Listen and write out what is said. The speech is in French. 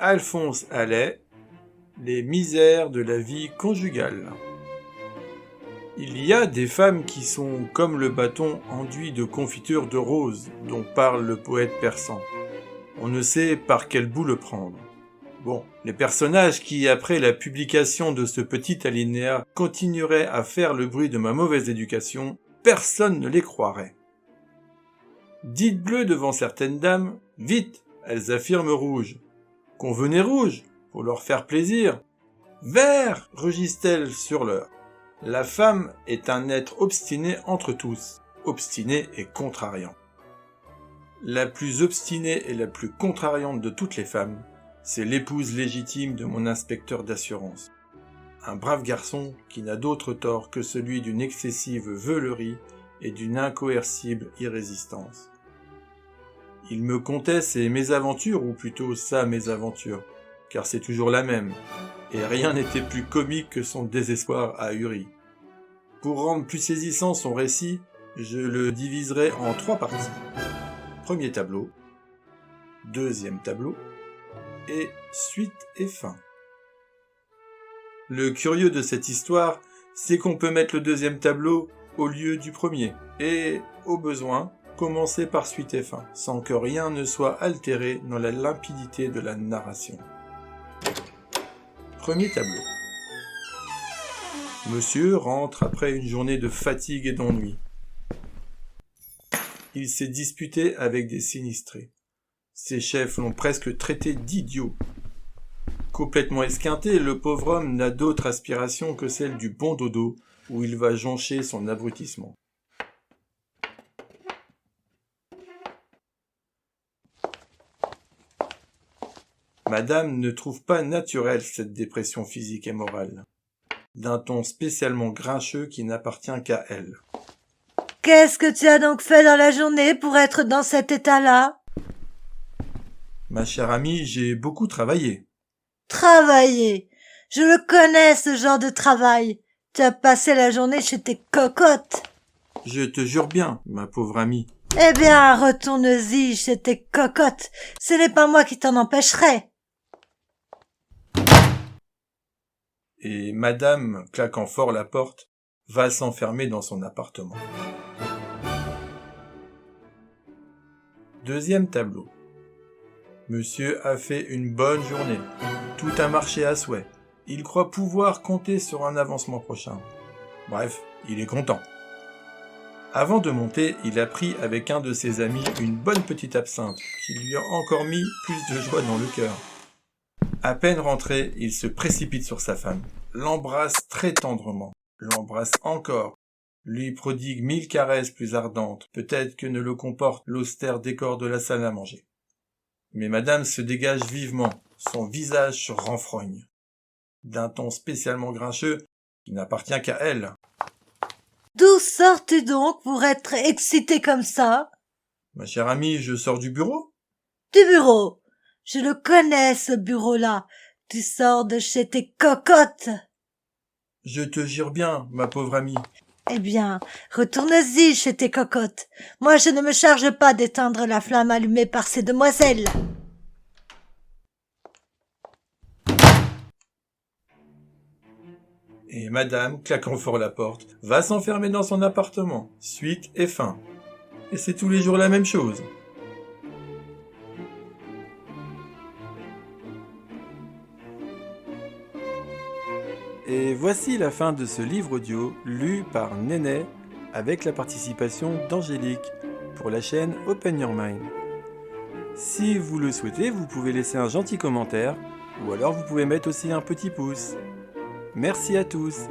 Alphonse Allais, Les misères de la vie conjugale. Il y a des femmes qui sont comme le bâton enduit de confiture de rose dont parle le poète persan. On ne sait par quel bout le prendre. Bon, les personnages qui, après la publication de ce petit alinéa, continueraient à faire le bruit de ma mauvaise éducation, personne ne les croirait. Dites bleu devant certaines dames, vite, elles affirment rouge. Convenez rouge, pour leur faire plaisir. Vert, rugissent-elles sur l'heure. La femme est un être obstiné entre tous, obstiné et contrariant. La plus obstinée et la plus contrariante de toutes les femmes, c'est l'épouse légitime de mon inspecteur d'assurance. Un brave garçon qui n'a d'autre tort que celui d'une excessive veulerie et d'une incoercible irrésistance. Il me contait ses mésaventures, ou plutôt sa mésaventure, car c'est toujours la même, et rien n'était plus comique que son désespoir ahuri. Pour rendre plus saisissant son récit, je le diviserai en 3 parties. Premier tableau, deuxième tableau, et suite et fin. Le curieux de cette histoire, c'est qu'on peut mettre le deuxième tableau au lieu du premier, et, au besoin, commencer par suite et fin, sans que rien ne soit altéré dans la limpidité de la narration. Premier tableau. Monsieur rentre après une journée de fatigue et d'ennui. Il s'est disputé avec des sinistrés. Ses chefs l'ont presque traité d'idiot. Complètement esquinté, le pauvre homme n'a d'autre aspiration que celle du bon dodo, où il va joncher son abrutissement. Madame ne trouve pas naturelle cette dépression physique et morale, d'un ton spécialement grincheux qui n'appartient qu'à elle. « Qu'est-ce que tu as donc fait dans la journée pour être dans cet état-là » ? Ma chère amie, j'ai beaucoup travaillé. « Travailler ? Je le connais, ce genre de travail. Tu as passé la journée chez tes cocottes. » »« Je te jure bien, ma pauvre amie. »« Eh bien, retourne-y chez tes cocottes. Ce n'est pas moi qui t'en empêcherai. » Et madame, claquant fort la porte, va s'enfermer dans son appartement. Deuxième tableau. Monsieur a fait une bonne journée. Tout a marché à souhait. Il croit pouvoir compter sur un avancement prochain. Bref, il est content. Avant de monter, il a pris avec un de ses amis une bonne petite absinthe qui lui a encore mis plus de joie dans le cœur. À peine rentré, il se précipite sur sa femme, l'embrasse très tendrement, l'embrasse encore, lui prodigue 1000 caresses plus ardentes, peut-être que ne le comporte l'austère décor de la salle à manger. Mais madame se dégage vivement, son visage se renfrogne, d'un ton spécialement grincheux qui n'appartient qu'à elle. « D'où sors-tu donc pour être excité comme ça ?»« Ma chère amie, je sors du bureau. »« Du bureau. Je le connais, ce bureau-là. Tu sors de chez tes cocottes. »« Je te jure bien, ma pauvre amie. »« Eh bien, retourne-y chez tes cocottes. Moi, je ne me charge pas d'éteindre la flamme allumée par ces demoiselles. » Et madame, claquant fort la porte, va s'enfermer dans son appartement, suite et fin. Et c'est tous les jours la même chose. Et voici la fin de ce livre audio lu par Néné avec la participation d'Angélique pour la chaîne Open Your Mind. Si vous le souhaitez, vous pouvez laisser un gentil commentaire ou alors vous pouvez mettre aussi un petit pouce. Merci à tous.